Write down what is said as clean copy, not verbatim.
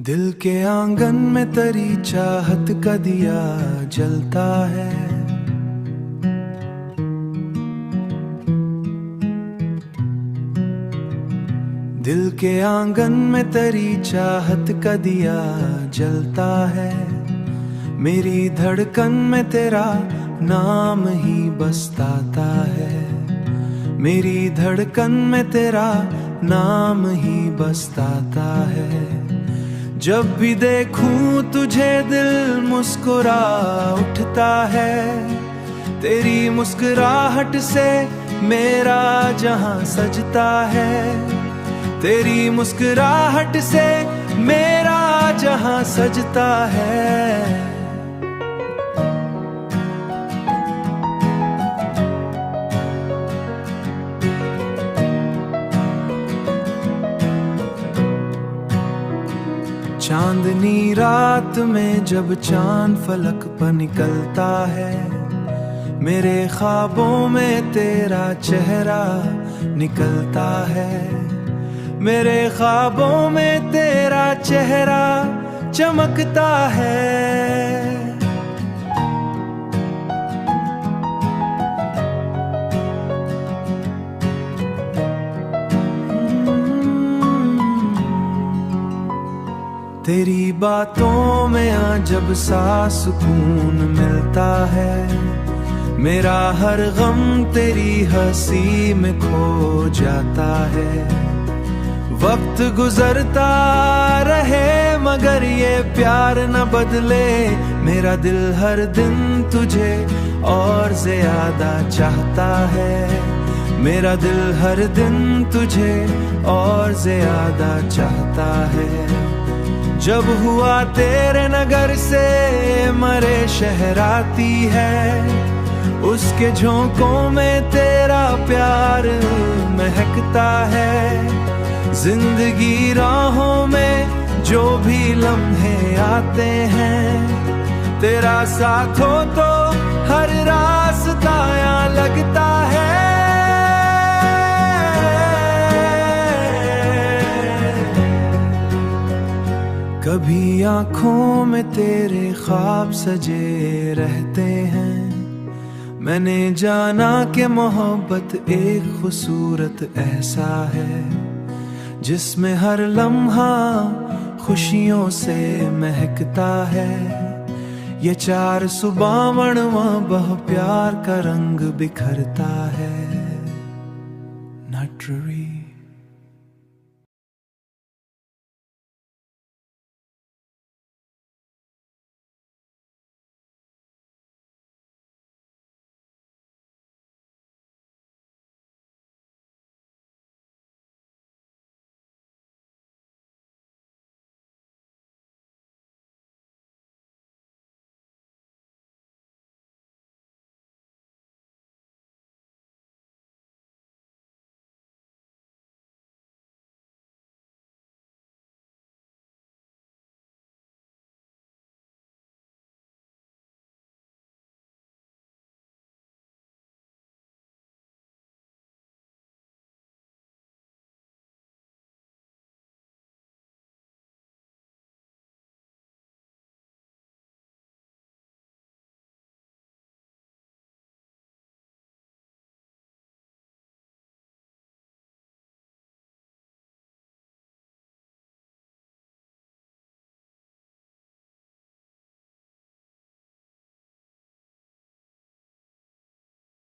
दिल के आंगन में तेरी चाहत का दिया जलता है। दिल के आंगन में तेरी चाहत का दिया जलता है। मेरी धड़कन में तेरा नाम ही बसताता है। मेरी धड़कन में तेरा नाम ही बसताता है। जब भी देखूं तुझे दिल मुस्कुरा उठता है। तेरी मुस्कुराहट से मेरा जहां सजता है। तेरी मुस्कुराहट से मेरा जहां सजता है। चांदनी रात में जब चांद फलक पर निकलता है। मेरे ख्वाबों में तेरा चेहरा निकलता है। मेरे ख्वाबों में तेरा चेहरा चमकता है। तेरी बातों में जब सा सुकून मिलता है। मेरा हर गम तेरी हंसी में खो जाता है। वक्त गुजरता रहे मगर ये प्यार न बदले। मेरा दिल हर दिन तुझे और ज्यादा चाहता है। मेरा दिल हर दिन तुझे और ज्यादा चाहता है। जब हुआ तेरे नगर से मरे शहर आती है। उसके झोंकों में तेरा प्यार महकता है। जिंदगी राहों में जो भी लम्हे आते हैं। तेरा साथ हो तो हर रास्ता यहाँ लगता है। कभी आँखों में तेरे ख्वाब सजे रहते हैं। मैंने जाना कि मोहब्बत एक खूबसूरत एहसा है। जिसमें हर लम्हा खुशियों से महकता है। ये चार सुबह मणवा बह प्यार का रंग बिखरता है। नटरी